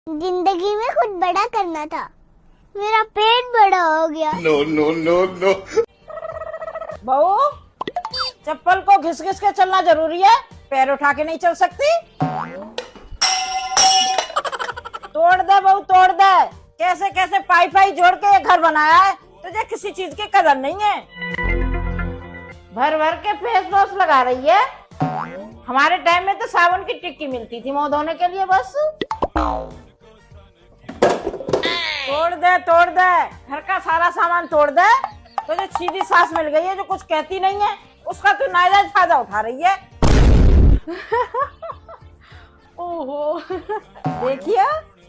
जिंदगी में कुछ बड़ा करना था, मेरा पेट बड़ा हो गया। No no no no. बहू, चप्पल को घिस घिस के चलना जरूरी है, पैर उठा के नहीं चल सकती। तोड़ दे बहू, तोड़ दे। कैसे कैसे पाई पाई जोड़ के ये घर बनाया है, तुझे किसी चीज की कदर नहीं है। भर भर के फेस वॉश लगा रही है। हमारे टाइम में तो साबुन की टिक्की मिलती थी मुंह धोने के लिए बस। तोड़ दे, तोड़ दे, घर का सारा सामान तोड़ दे। तुझे सीधी सास मिल गई है जो कुछ कहती नहीं है, उसका तू नाजायज फायदा उठा रही है। ओहो, देखिए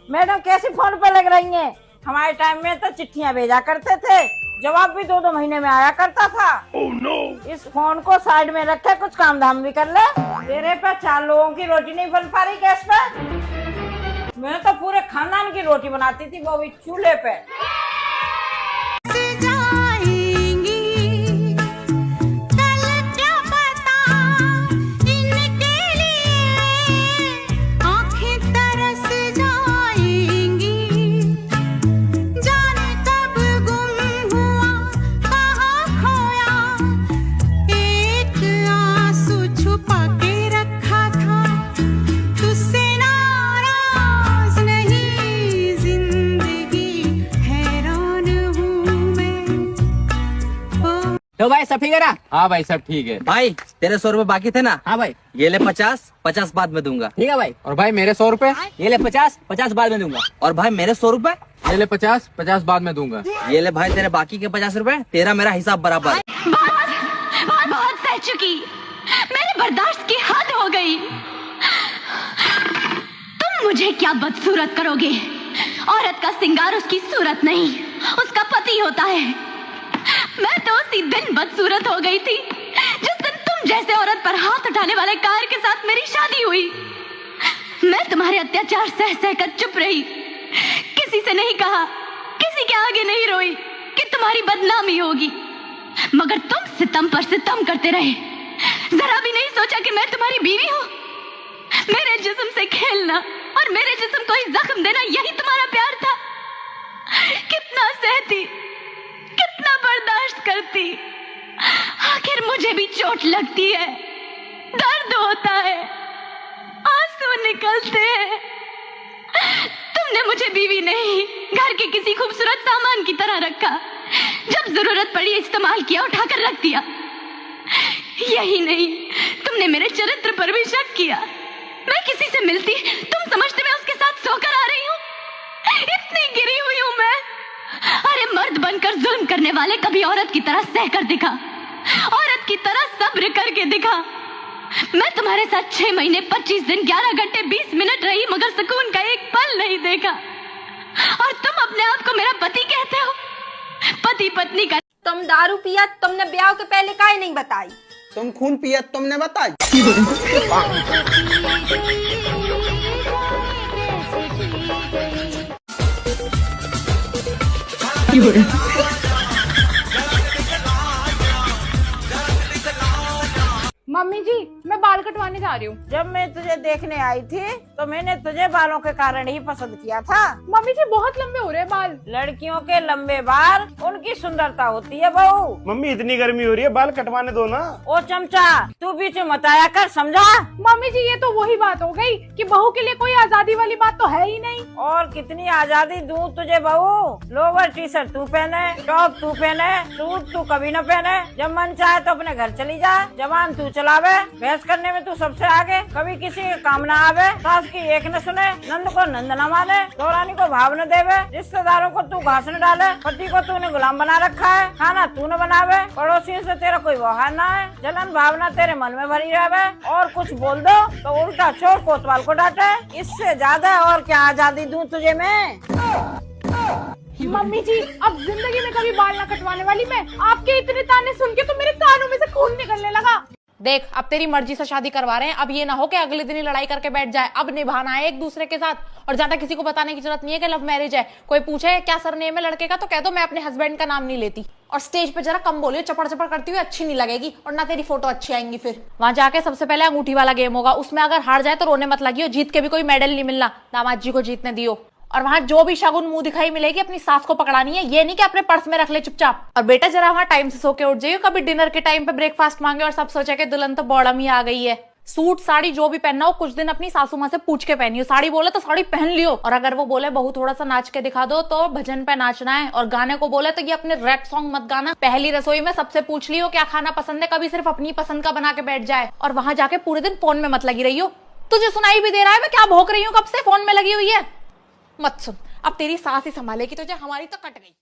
मैडम कैसी फोन पे लग रही हैं। हमारे टाइम में तो चिट्ठियां भेजा करते थे, जवाब भी 2-2 महीने में आया करता था। Oh, no. इस फोन को साइड में रखे कुछ काम धाम भी कर ले। तेरे पे 4 लोगों की रोटी नहीं बन पा रही गैस पे। मैं तो पूरे खानदान की रोटी बनाती थी वो भी चूल्हे पे। तो भाई सब ठीक है ना? हाँ भाई सब ठीक है। भाई तेरे 100 रुपए बाकी थे ना? हाँ भाई। ये ले 50 बाद में दूंगा। ठीक है भाई। और भाई मेरे 100 रुपए? ये ले 50 बाद में दूंगा। और भाई मेरे 100 रुपए? ये ले 50 बाद में दूंगा। ये ले भाई तेरे बाकी के 50 रुपए, तेरा मेरा हिसाब बराबर। बहुत सह चुकी, मेरे बर्दाश्त की हद हो गई। तुम मुझे क्या बदसूरत करोगे? औरत का सिंगार उसकी सूरत नहीं, उसका पति होता है। मैं तो उसी दिन बदसूरत हो गई थी जिस दिन तुम जैसे औरत पर हाथ उठाने वाले कार के साथ मेरी शादी हुई। मैं तुम्हारे अत्याचार सह सह कर चुप रही, किसी से नहीं कहा, किसी के आगे नहीं रोई कि तुम्हारी बदनामी होगी, मगर तुम सितम पर सितम करते रहे। जरा भी नहीं सोचा कि मैं तुम्हारी बीवी हूँ। मेरे जिस्म से खेलना और मेरे जिस्म को ही जख्म देना, यही तुम्हारा प्यार था। कितना सहती, कितना बर्दाश्त करती, आखिर मुझे भी चोट लगती है, दर्द होता है, आंसू निकलते हैं। तुमने मुझे बीवी नहीं, घर के किसी खूबसूरत सामान की तरह रखा। जब जरूरत पड़ी इस्तेमाल किया, उठाकर रख दिया। यही नहीं, तुमने मेरे चरित्र पर भी शक किया। मैं किसी से मिलती, तुम समझते मैं उसके साथ सोकर आ रही हूँ। इतनी गिरी हुई हूँ मैं। अरे मर्द बनकर जुल्म करने वाले कभी औरत की तरह सह कर दिखा, औरत की तरह सब्र करके दिखा। मैं तुम्हारे साथ 6 महीने 25 दिन 11 घंटे 20 मिनट रही, मगर सुकून का एक पल नहीं देखा। और तुम अपने आप को मेरा पति कहते हो, पति पत्नी का। तुम दारू पिया, तुमने ब्याह के पहले काहे नहीं बताई? तुम खून पिया, तुमने बताई। मम्मी जी, मैं बाल कटवाने जा रही हूँ। जब मैं तुझे देखने आई थी तो मैंने तुझे बालों के कारण ही पसंद किया था। मम्मी जी बहुत लंबे हो रहे हैं बाल। लड़कियों के लंबे बाल उनकी सुंदरता होती है बहू। मम्मी इतनी गर्मी हो रही है, बाल कटवाने दो ना। ओ चमचा, तू बीच में मत आया कर, समझा? मम्मी जी ये तो वही बात हो गई कि बहू के लिए कोई आजादी वाली बात तो है ही नहीं। और कितनी आजादी दूं तुझे बहू? लोअर टी शर्ट तू पहने, टॉप तू पहने, सूट तू कभी न पहने। जब मन चाहे तो अपने घर चली जा, जबान तू चलावे, बहस करने में तू सबसे आगे, कभी किसी के काम न आवे, सास की एक न सुने, नंद को नंद न माने, दौरानी को भाव न देवे, रिश्तेदारों को तू घास न डाले, पति को तूने गुलाम बना रखा है, खाना तू न बनावे, पड़ोसियों से तेरा कोई व्यवहार न है, जलन भावना तेरे मन में भरी रहे, और कुछ बोल दो तो उल्टा चोर कोतवाल को डांटे। इससे ज्यादा और क्या आजादी दूं तुझे मैं? मम्मी जी अब जिंदगी में कभी बाल ना कटवाने वाली मैं। आपके इतने ताने सुन के तो मेरे कानों में से खून निकलने लगा। देख, अब तेरी मर्जी से शादी करवा रहे हैं, अब ये ना हो कि अगले दिन ही लड़ाई करके बैठ जाए। अब निभाना है एक दूसरे के साथ, और ज्यादा किसी को बताने की जरूरत नहीं है कि लव मैरिज है। कोई पूछे क्या सरनेम है लड़के का तो कह दो मैं अपने हस्बैंड का नाम नहीं लेती। और स्टेज पे जरा कम बोलियो, चपड़ चपड़ करती हुई अच्छी नहीं लगेगी और ना तेरी फोटो अच्छी आएंगी। फिर वहां जाके सबसे पहले अंगूठी वाला गेम होगा, उसमें अगर हार जाए तो रोने मत लगियो, जीत के भी कोई मेडल नहीं मिलना, दामाद जी को जीतने दियो। और वहां जो भी शगुन मुंह दिखाई मिलेगी अपनी सास को पकड़ानी है, ये नहीं कि अपने पर्स में रख ले चुपचाप। और बेटा जरा वहां टाइम से सो के उठ जाइयो, कभी डिनर के टाइम पे ब्रेकफास्ट मांगे और सब सोचे कि दुल्हन तो बॉडम ही आ गई है। सूट साड़ी जो भी पहनना हो कुछ दिन अपनी सासू माँ से पूछ के पहनियो, साड़ी बोले तो साड़ी पहन लियो, और अगर वो बोले बहू थोड़ा सा नाच के दिखा दो तो भजन पे नाचना है, और गाने को बोले तो ये अपने रैप सॉन्ग मत गाना। पहली रसोई में सबसे पूछ लियो क्या खाना पसंद है, कभी सिर्फ अपनी पसंद का बना के बैठ जाए। और वहां जाके पूरे दिन फोन में मत लगी रही हो, तुझे सुनाई भी दे रहा है मैं क्या भौंक रही हूँ कब से फोन में लगी हुई है। मत सुन, अब तेरी सास ही संभालेगी तुझे, हमारी तो कट गई।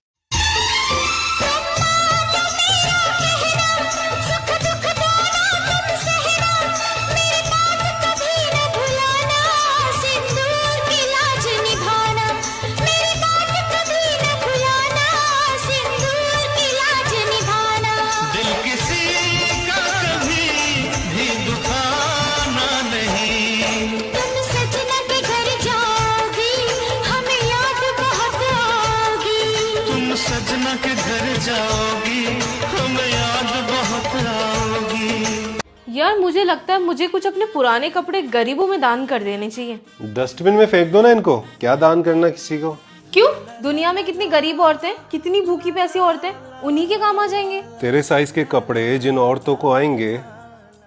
सजना के घर जाओगी, हमें याद बहुत आओगी। यार मुझे लगता है मुझे कुछ अपने पुराने कपड़े गरीबों में दान कर देने चाहिए। डस्टबिन में फेंक दो ना इनको, क्या दान करना किसी को। क्यों? दुनिया में कितनी गरीब औरतें, कितनी भूखी प्यासी औरतें, उन्हीं के काम आ जाएंगे। तेरे साइज के कपड़े जिन औरतों को आएंगे,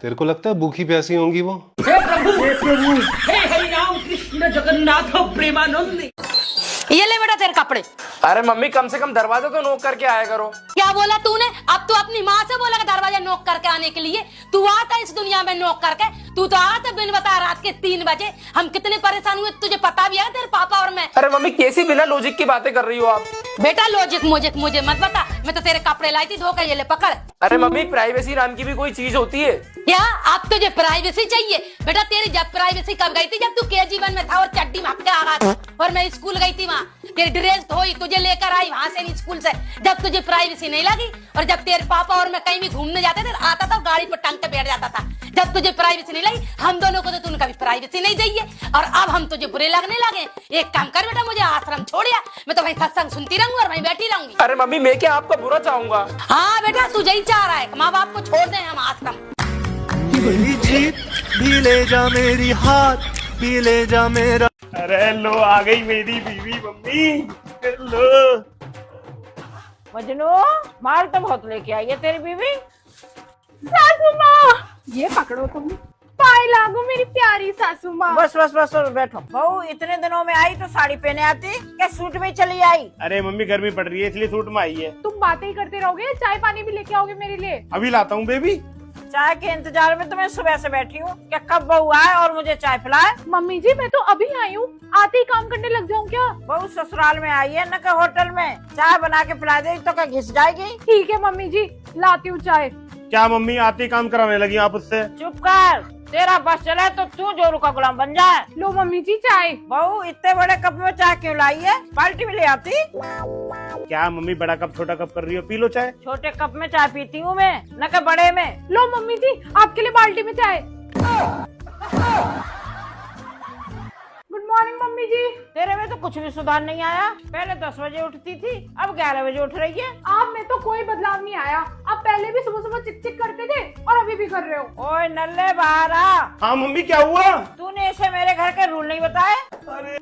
तेरे को लगता है भूखी प्यासी होंगी वो? हे प्रभु, हे हरि राम कृष्ण जगन्नाथ प्रेमानंद। ये ले बेटा तेरे कपड़े। अरे मम्मी कम से कम दरवाजा तो नॉक करके आया करो। क्या बोला तूने? अब तू अपनी माँ से बोला दरवाजा नॉक करके आने के लिए? तू आता इस दुनिया में नॉक करके, तू तो आता बिन बता रात के 3 बजे। हम कितने परेशान हुए तुझे पता भी है, तेरे पापा और मैं। अरे मम्मी कैसी बिना लॉजिक की बातें कर रही हो आप? बेटा लॉजिक मुझे मत बता, मैं तो तेरे कपड़े लाई थी धो के, ये ले पकड़। अरे मम्मी प्राइवेसी नाम की भी कोई चीज होती है क्या? अब तुझे प्राइवेसी चाहिए? बेटा तेरी जब प्राइवेसी कब गई थी? जब तू KG1 में था और चड्डी में हफ्ते आ रहा था और मैं स्कूल गई थी, वहाँ तेरी ड्रेस धोई, तुझे लेकर आई वहाँ से स्कूल से। जब तुझे प्राइवेसी नहीं लगी, और जब तेरे पापा और मैं कहीं भी घूमने जाते थे, आता था गाड़ी पर टंग के बैठ जाता था। जब तुझे प्राइवेसी नहीं लगी, हम दोनों को तो तूने कभी प्राइवेसी नहीं दी है, और अब हम तुझे बुरे लगने लगे। एक काम कर बेटा, मुझे आश्रम छोड़िया, मैं तो वहीं सत्संग सुनती रहूंगी और वहीं बैठी रहूंगी। अरे मम्मी मैं क्या आपका बुरा चाहूंगा? हाँ बेटा तुझे ही चाह रहा है, माँ बाप को छोड़ दें हम आश्रम। मेरी जीत भी ले जा, मेरी हाथ भी ले जा मेरा। अरे लो आ गई मेरी बीवी मम्मी, लो। मजनू माल तो बहुत लेके आई है तेरी बीवी। सासू माँ ये पकड़ो, तुम पाए लागो मेरी प्यारी सासू माँ। बस बस बस बैठो। बहू इतने दिनों में आई तो साड़ी पहने आती, क्या सूट में चली आई? अरे मम्मी गर्मी पड़ रही है इसलिए सूट में आई है। तुम बातें ही करते रहोगे, चाय पानी भी लेके आओगे मेरे लिए? अभी लाता हूँ बेबी। चाय के इंतजार में तो मैं सुबह से बैठी हूँ, क्या कब बहू आए और मुझे चाय पिलाए? मम्मी जी मैं तो अभी आई हूँ, आते ही काम करने लग जाऊँ क्या? बहू ससुराल में आई है न कि होटल में, चाय बना के पिला दे तो क्या घिस जाएगी? ठीक है मम्मी जी, लाती हूँ चाय। क्या मम्मी आते ही काम कराने लगी आप उससे? चुप कर, तेरा बस चले तो तू जोरू का गुलाम बन जाए। लो मम्मी जी चाय। बहू इतने बड़े कप में चाय क्यों लाई है? बाल्टी में ले आती। क्या मम्मी बड़ा कप छोटा कप कर रही हो, पी लो चाय। छोटे कप में चाय पीती हूँ मैं, न कि बड़े में। लो मम्मी जी आपके लिए बाल्टी में चाय। गुड मॉर्निंग मम्मी जी। तेरे में तो कुछ भी सुधार नहीं आया, पहले 10 बजे उठती थी, अब 11 बजे उठ रही है। आप में तो कोई बदलाव नहीं आया, आप पहले भी सुबह सुबह चिक चिक करते थे और अभी भी कर रहे हो। ओए नल्ले बाहर आ। हाँ मम्मी क्या हुआ? तूने इसे मेरे घर के रूल नहीं बताए?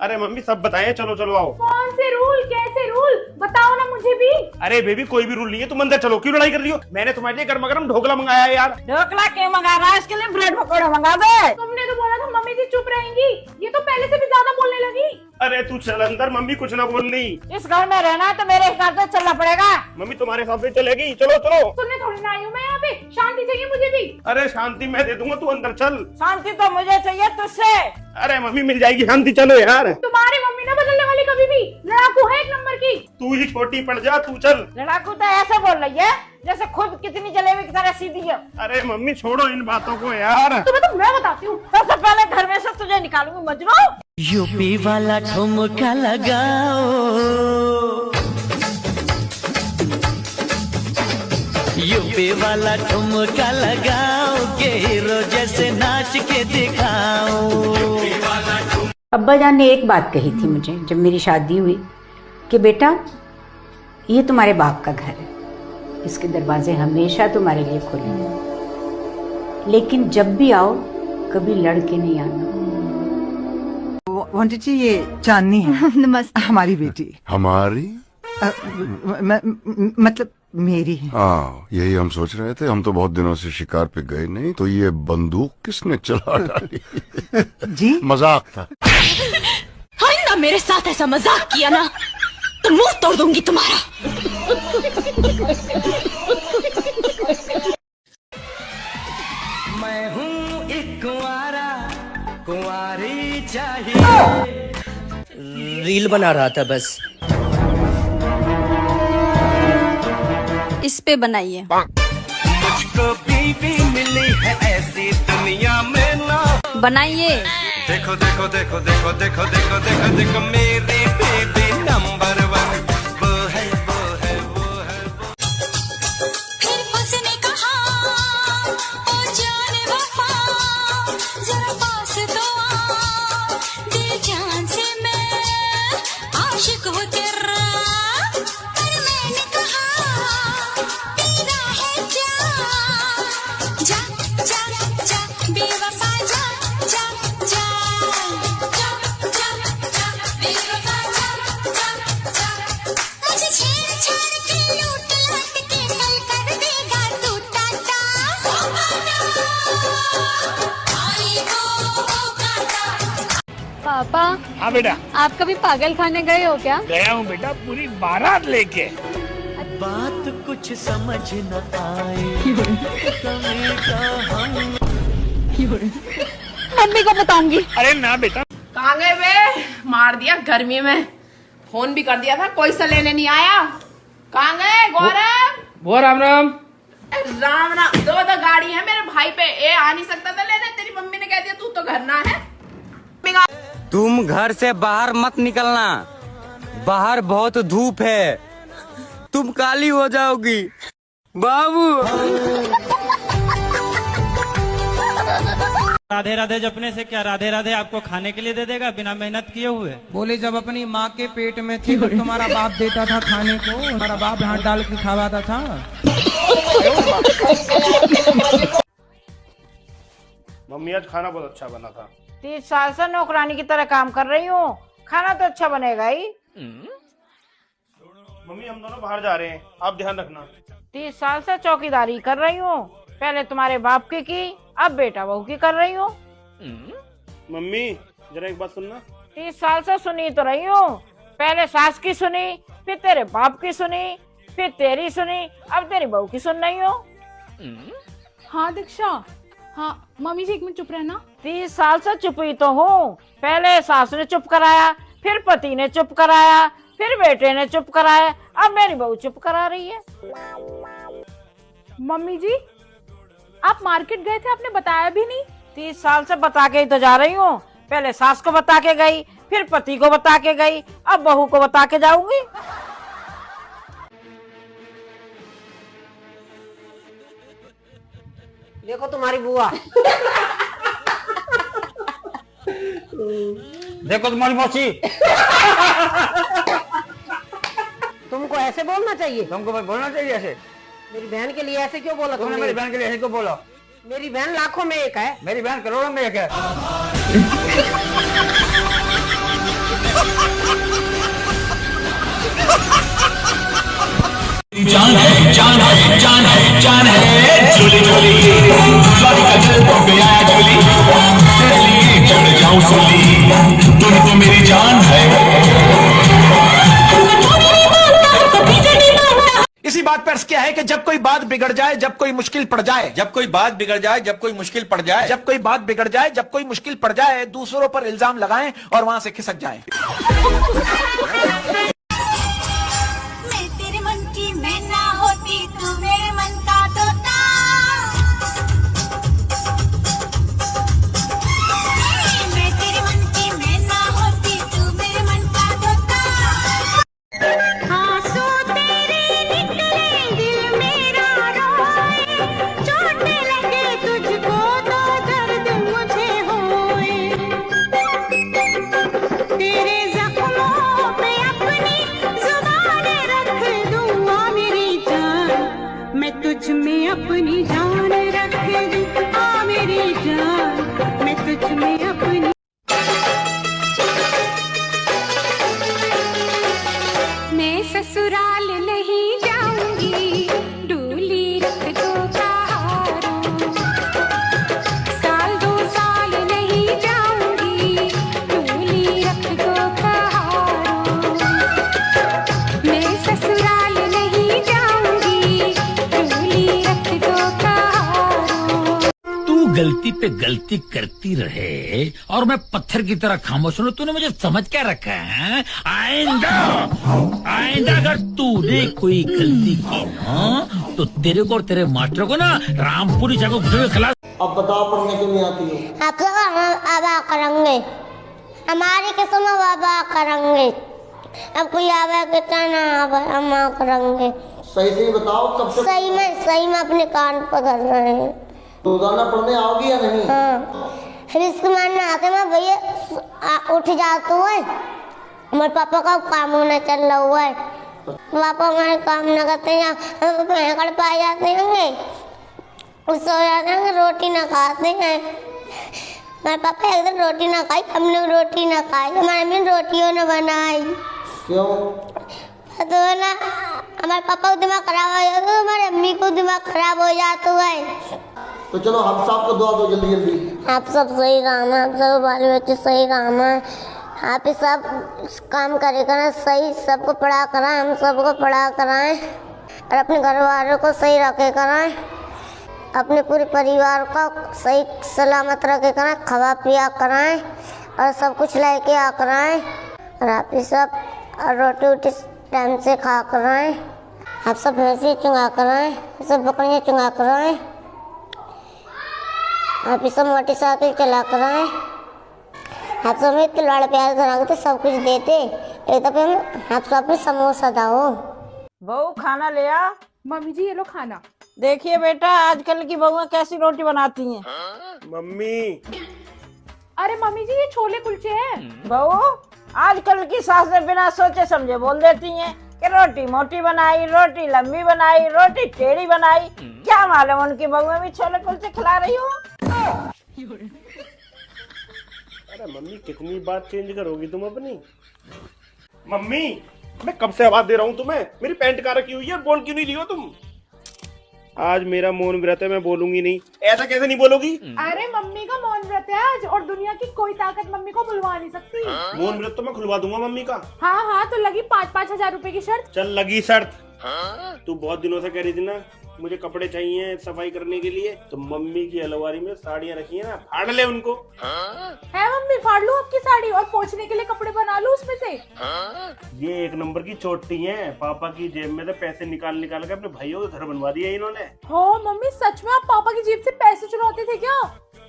अरे मम्मी सब बताए, चलो चलो आओ। कौन से रूल, कैसे रूल, बताओ ना मुझे भी। अरे बेबी कोई भी रूल नहीं है, तुम अंदर चलो, क्यों लड़ाई कर रही हो? मैंने तुम्हारे लिए गर्मा गर्म ढोकला मंगाया है यार। ढोकला क्यों मंगा रहा है? इसके लिए ब्रेड पकौड़े मंगा दे। तुमने तो बोला था मम्मी जी चुप रहेंगी, ये तो पहले से भी ज्यादा बोलने लगी। अरे तू चल अंदर, मम्मी कुछ ना बोल रही। इस घर में रहना है तो मेरे हिसाब से चलना पड़ेगा। मम्मी तुम्हारे हिसाब से चलेगी, चलो चलो। सुनने थोड़ी ना आई हूँ मैं यहाँ पे, शांति चाहिए मुझे भी। अरे शांति मैं दे दूंगा, तू अंदर चल। शांति तो मुझे चाहिए तुझसे। अरे मम्मी मिल जाएगी शांति, चलो यार। तुम्हारी मम्मी ना बदलने वाली कभी भी, लड़ाकू है 1 नंबर की। तू ही छोटी पड़ जा, तू चल। लड़ाकू तो ऐसे बोल रही है जैसे खुद कितनी जलेबी की तरह सीधी है। अरे मम्मी छोड़ो इन बातों को यार। तुम्हें तो मैं बताती हूँ। सबसे पहले घर में से तुझे निकालूंगी मजनू। यूपी वाला ठुमका लगाओ, यूपी वाला ठुमका लगाओ, के हीरो जैसे नाच के दिखाओ। अब्बा जान ने एक बात कही थी मुझे जब मेरी शादी हुई कि बेटा ये तुम्हारे बाप का घर है, इसके दरवाजे हमेशा तुम्हारे लिए खुले हैं, लेकिन जब भी आओ कभी लड़के नहीं आना। जी ये चांदनी है। नमस्ते। हमारी बेटी। हमारी मतलब मेरी है। हाँ, यही हम सोच रहे थे। हम तो बहुत दिनों से शिकार पे गए नहीं, तो ये बंदूक किसने चला डाली? जी मजाक था। आइंदा मेरे साथ ऐसा मजाक किया ना तो मुंह तोड़ दूंगी तुम्हारा। मैं हूँ एक कुंवारा, कुंवारी चाहिए। रील बना रहा था बस। इस पे बनाइए। मुझको बीवी मिली है ऐसी दुनिया में ना। बनाइए। देखो देखो देखो देखो देखो देखो देखो देखो मेरी बेबी नंबर 1। वो है वो है वो है वो। फिर उसने कहा ओ जाने वफा जरा पास तो आ, दिल जान से मैं आशिक हूँ तेरा। पर मैंने कहा तेरा है जा जा जा जा बेवफा जा जा जा जा जा जा बेवफा जा जा जा। मुझे छेड़ के लूट लाट के कल कर देगा तू टाटा। पापा। हाँ बेटा। आप कभी पागल खाने गए हो क्या? गया हूँ बेटा, पूरी बारात लेके। बात कुछ समझ न आए मम्मी को बताऊंगी। अरे ना बेटा। कहाँ गए वे? मार दिया गर्मी में। फोन भी कर दिया था, कोई सा लेने नहीं आया। कहाँ गए गौरव? वो राम राम। राम राम। दो गाड़ी है मेरे भाई पे, ए आ नहीं सकता था लेने। तेरी मम्मी ने कह दिया तू तो घर ना है। तुम घर से बाहर मत निकलना, बाहर बहुत धूप है, तुम काली हो जाओगी बाबू। राधे राधे जपने से क्या राधे राधे आपको खाने के लिए दे देगा बिना मेहनत किए हुए? बोले जब अपनी माँ के पेट में थी तो तुम्हारा बाप देता था खाने को, तुम्हारा बाप हाथ डाल के खवाता था। मम्मी आज खाना बहुत अच्छा बना था। 30 साल से नौकरानी की तरह काम कर रही हूँ, खाना तो अच्छा बनेगा ही। मम्मी हम दोनों बाहर जा रहे हैं, आप ध्यान रखना। 30 साल से चौकीदारी कर रही हूँ, पहले तुम्हारे बाप की, अब बेटा बहू की कर रही हूँ। मम्मी जरा एक बात सुनना। 30 साल से सुनी तो रही हूँ, पहले सास की सुनी, फिर तेरे बाप की सुनी, फिर तेरी सुनी, अब तेरी बहू की सुन रही हूँ। हाँ दीक्षा। हाँ मम्मी जी एक मिनट चुप रहना। 30 साल से चुप ही तो हूँ, पहले सास ने चुप कराया, फिर पति ने चुप कराया, फिर बेटे ने चुप कराया, अब मेरी बहू चुप करा रही है। मम्मी जी आप मार्केट गए थे, आपने बताया भी नहीं। 30 साल से बता के ही तो जा रही हूँ, पहले सास को बता के गई, फिर पति को बता के गई, अब बहू को बता के जाऊंगी। देखो तुम्हारी बुआ। देखो तुम्हारी मौसी। तुमको ऐसे बोलना चाहिए। तुमको बोलना चाहिए ऐसे। मेरी बहन के लिए ऐसे क्यों बोला तुमने? मेरी बहन के लिए ऐसे क्यों बोला? मेरी बहन लाखों में एक है। मेरी बहन करोड़ों में एक है। जान है जान है जान है जान है झूली झूली झूली का जल हो गया झूली तेरे लिए चढ़ जाऊं सूली तुम तो मेरी जान है। इसी बात पर क्या है कि जब कोई बात बिगड़ जाए, जब कोई मुश्किल पड़ जाए, जब कोई बात बिगड़ जाए, जब कोई मुश्किल पड़ जाए, जब कोई बात बिगड़ जाए, जब कोई मुश्किल पड़ जाए, दूसरों पर इल्जाम लगाएं और वहां से खिसक जाएं। मैं तेरे मन की मैं ना होती तू मेरे मन का तोता। मैं तेरे मन की मैं ना होती तू मेरे मन का तोता। आंसू तेरे निकले दिल मेरा रोए, चोट लगे तुझको तो दर्द मुझे होए। तेरे जख्मों पे अपनी पे गलती करती रहे और मैं पत्थर की तरह खामोश हूँ, तूने मुझे समझ क्या रखा है? आइंदा अगर तूने कोई गलती की ना तो तेरे को और तेरे मास्टर को ना रामपुरी जगह घुसे हुए खिला। अब बताओ पढ़ने क्यों नहीं आती है? आप लोग हम आबा करेंगे, हमारी किस्म आबा करेंगे। अब कोई आबा कहता ना आबा हम करेंगे। सही से बताओ कब से सही में अपने कान पकड़ रहे हैं। रोजाना पढ़ने आओगी या नहीं? हाँ, फिर इसके मानना आते मैं भैया उठ जाते हुए हमारे पापा का काम होना चल रहा हुआ है। पापा हमारे काम न करते हैं, हम पाए जाते होंगे, सो जाते हैं, रोटी ना खाते हैं। हमारे पापा एक दिन रोटी ना खाई, हमने रोटी ना खाई, हमारी अम्मी रोटियों ने बनाई। क्यों? तो ना हमारे पापा को दिमाग खराब हो जाता है, हमारी अम्मी को दिमाग खराब हो जाता है। तो चलो हम सबको दुआ दो जल्दी जल्दी। आप सब सही काम है, आप सब बाल बच्चे सही काम है, आप ही सब काम करे कराएं, सही सबको पढ़ा कराएं, हम सबको पढ़ा कराएं और अपने घर वालों को सही रखे कराएं, अपने पूरे परिवार को सही सलामत रखे कराएं, खवा पिया कराएं और सब कुछ लेके आ कराएं और आप ही सब रोटी वोटी टाइम से खा कराएं, आप सब भैंसी चुंगा कराएं, सब बकरियाँ चुंगा कराएं, आप ही सब मोटरसाइकिल चला कराएं, आप सब में खिलवाड़ प्यार करा तो सब कुछ देते। एक दफे में आप सब में समोसा दाओ। बहू खाना ले आ। मम्मी जी ये लो खाना। देखिए बेटा आजकल की बहुएं कैसी रोटी बनाती हैं। मम्मी। अरे मम्मी जी ये छोले कुलचे हैं। बहू आजकल की सासें बिना सोचे समझे बोल देती हैं कि रोटी मोटी बनाई, रोटी लंबी बनाई, रोटी टेढ़ी बनाई। क्या मालूम उनकी बहुएं भी छोले कुलचे खिला रही हो। अरे मम्मी कितनी बात चेंज करोगी तुम अपनी? मम्मी मैं कब से आवाज दे रहा हूँ तुम्हें, मेरी पैंट कहाँ रखी हुई है, बोल क्यों नहीं रही हो तुम? आज मेरा मौन व्रत है, मैं बोलूंगी नहीं। ऐसा कैसे नहीं बोलोगी? अरे मम्मी का मौन व्रत है आज और दुनिया की कोई ताकत मम्मी को बुलवा नहीं सकती। मौन व्रत तो मैं खुलवा दूंगा मम्मी का। हाँ हाँ तो लगी 5-5 हजार रुपए की शर्त। चल लगी शर्त। तू बहुत दिनों से कह रही थी ना मुझे कपड़े चाहिए सफाई करने के लिए, तो मम्मी की अलमारी में साड़ियाँ रखी है ना, फाड़ ले उनको। है मम्मी फाड़ लूं आपकी साड़ी और पोंछने के लिए कपड़े बना लूं उसमें से। ये एक नंबर की चोटी है, पापा की जेब में से पैसे निकाल निकाल के अपने भाइयों के घर बनवा दिए इन्होंने। हो मम्मी सच में आप पापा की जेब से पैसे चुराते थे क्या?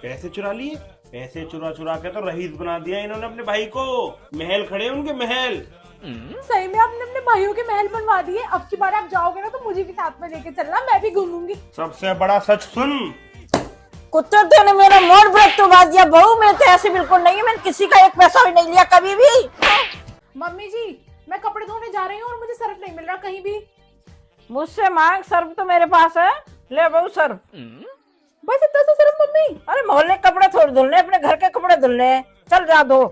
पैसे चुरा लिए? पैसे चुरा चुरा के तो रईस बना दिया इन्होंने अपने भाई को। महल खड़े उनके महल। सही में आपने अपने भाइयों के महल बनवा दिए। अब की बार आप जाओगे ना तो मुझे भी साथ में लेके चलना, मैं भी घूमूंगी। सबसे बड़ा सच सुन, कुत्ते तूने मेरा मौन व्रत तो बात दिया। बहू मैं तो ऐसे बिल्कुल नहीं है, मैंने किसी का एक पैसा भी नहीं लिया कभी भी। मम्मी जी मैं कपड़े धोने जा रही हूँ और मुझे सर्फ नहीं मिल रहा कहीं भी। मुझसे मांग, सर्फ तो मेरे पास है, ले बहू सर्फ। बस इतना सा सर्फ मम्मी? अरे मोहल्ले के कपड़े थोड़ी धुलने, अपने घर के कपड़े धुलने, चल जा दो।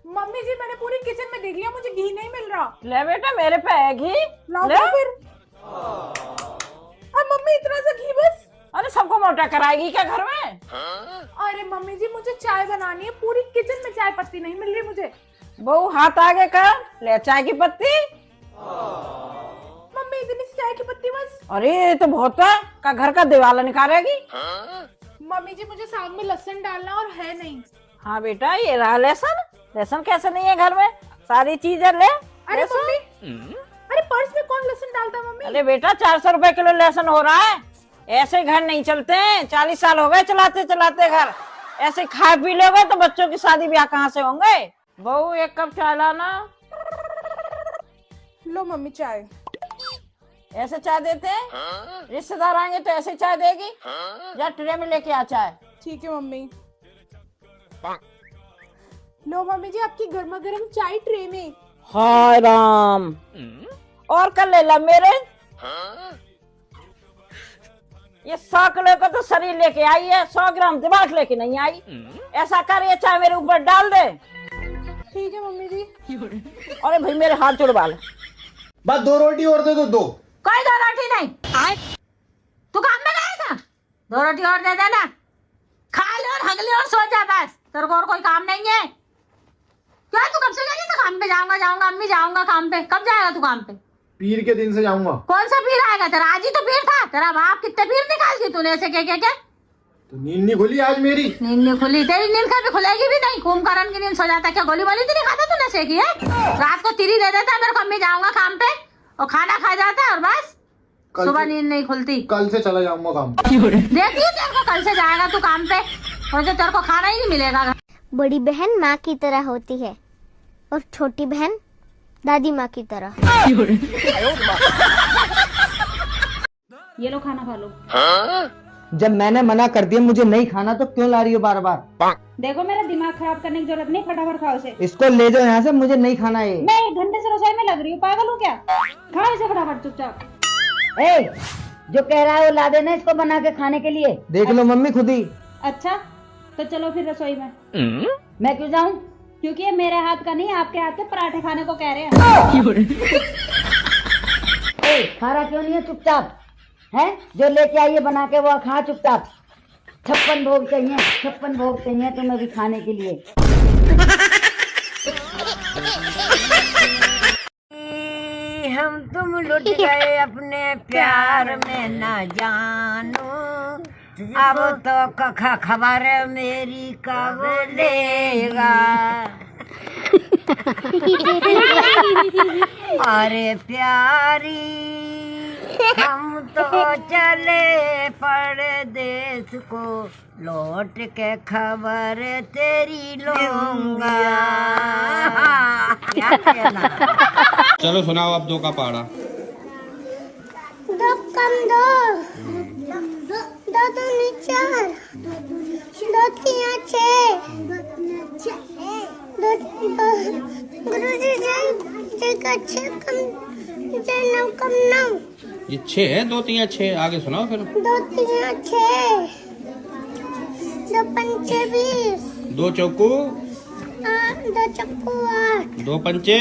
मम्मी जी मैंने पूरी किचन में देख लिया, मुझे घी नहीं मिल रहा। ले बेटा मेरे पे है घी, ले फिर। अब मम्मी इतना सा घी बस? अरे सबको मोटा कराएगी क्या घर में? अरे मम्मी जी मुझे चाय बनानी है, पूरी किचन में चाय पत्ती नहीं मिल रही मुझे। बहू हाथ आगे कर, ले चाय की पत्ती। मम्मी इतनी सी चाय की पत्ती बस? अरे ये तो बहुत है, का घर का दिवाला निकालेगी। मम्मी जी मुझे साग में लहसुन डालना और है नहीं। हाँ बेटा ये रहा लहसुन। लहसुन कैसे नहीं है घर में, सारी चीजें ले। अरे मम्मी अरे पर्स में कौन लहसुन डालता है मम्मी? अरे बेटा 400 रुपए किलो लहसुन हो रहा है, ऐसे घर नहीं चलते हैं। 40 साल हो गए चलाते चलाते घर, ऐसे खा पी लोगे तो बच्चों की शादी ब्याह कहाँ से होंगे। बहू एक कप चाय लाना। लो मम्मी चाय। ऐसे चाय देते हैं? रिश्तेदार आएंगे तो ऐसे चाय देगी? या ट्रे में लेके आ चाय। ठीक है मम्मी। लो मम्मी जी आपकी गर्मा गर्म चाय ट्रे में। हाय राम, और कर ले ला मेरे। ये 100 किलो का तो शरीर लेके आई है, 100 ग्राम दिमाग लेके नहीं आई। ऐसा कर ये चाय मेरे ऊपर डाल दे। ठीक है मम्मी जी। अरे भाई मेरे हाथ जुड़वा ले। बस 2 रोटी और दे दो। 2 कोई 2 रोटी नहीं। तू काम में गया था, 2 रोटी और दे देना, खा ले और हग ले और सो जा बस। तेरे को और कोई काम नहीं है क्या? तू कब से जा रही था काम पे? जाऊंगा अम्मी जाऊंगा काम पे। कब जाएगा तू काम पे? पीर के दिन से जाऊंगा। कौन सा पीर आएगा तेरा? आज ही तो पीर था तेरा बाप। कितने पीर निकाल दी तूने ऐसे क्या क्या क्या? तो नींद नहीं खुली आज मेरी। नींद नहीं खुली, तेरी नींद कभी खुलेगी भी नहीं। कुंभकर्ण की नींद सो जाता क्या? गोली वाली तो नहीं खाता तू? नशे की है? रात को तिरी दे देता मेरे को, अम्मी जाऊंगा काम पे, और खाना खा जाता है और बस सुबह नींद नहीं खुलती। कल से चला जाऊंगा काम। देखिए तेरे को कल से जाएगा तू काम पे, और जो तेरे को खाना ही नहीं मिलेगा। बड़ी बहन माँ की तरह होती है और छोटी बहन दादी माँ की तरह। ये लो खाना खा लो। जब मैंने मना कर दिया मुझे नहीं खाना तो क्यों ला रही हो बार बार? देखो मेरा दिमाग खराब करने की जरूरत नहीं, फटाफट खाओ इसे। इसको ले जाओ यहाँ से, मुझे नहीं खाना है। मैं 1 घंटे से रसोई में लग रही हूँ, पागल हूँ क्या? खाओ इसे फटाफट चुपचाप। ए, जो कह रहा है वो ला देना इसको बना के खाने के लिए। देख लो मम्मी खुद ही। अच्छा तो चलो फिर रसोई में। मैं क्यों जाऊँ? क्योंकि ये मेरे हाथ का नहीं, आपके हाथ के पराठे खाने को कह रहे हैं। ए, खा रहा क्यों नहीं है चुपचाप? है जो लेके आइए बना के वो खा चुपचाप। 56 भोग चाहिए, 56 भोग चाहिए तुम्हें भी खाने के लिए। हम तुम लुट गए अपने प्यार में न जानो, अब तो खबर मेरी कब लेगा। अरे प्यारी हम तो चले परदेस को, लौट के खबर तेरी लूंगा। क्या कहना? चलो सुनाओ अब 2 का पहाड़ा। 2 कम 2, 2 दूनी 4, 2 3 6, गुरुजी जय का 6 कम जय 9 कम 9। ये 6 है, 2 3 6। आगे सुनाओ फिर। 2 3 6, 2 पंचे 20, 2 चौकू 2 चक्कू 8, 2 पंचे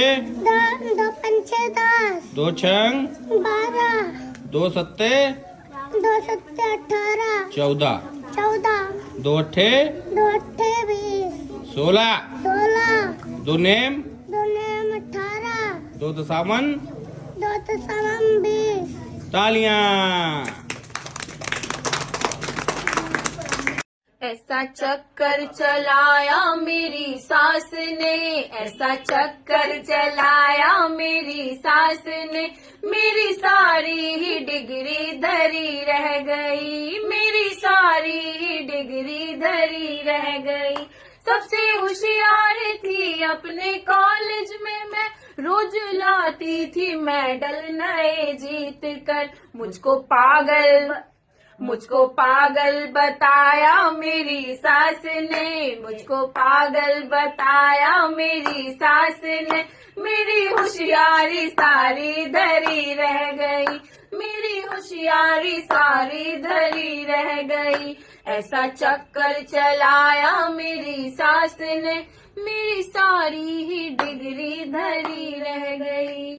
2 पंचे 10, 2 छंग 12, 2 सत्ते 2 सत्ते 18, 14 2 अट्ठे 2 अट्ठे 20, 16 2 नेम 2 नेम 18, 2 दसावन 2 दसावन 20। तालियां। ऐसा चक्कर चलाया मेरी सास ने, ऐसा चक्कर चलाया मेरी सास ने, मेरी सारी ही डिग्री धरी रह गई, मेरी सारी ही डिग्री धरी रह गई। सबसे होशियार थी अपने कॉलेज में मैं, रोज लाती थी मेडल नए जीत कर। मुझको पागल बताया मेरी सास ने, मुझको पागल बताया मेरी सास ने, मेरी होशियारी सारी धरी रह गई, मेरी होशियारी सारी धरी रह गई। ऐसा चक्कर चलाया मेरी सास ने, मेरी सारी ही डिग्री धरी रह गई।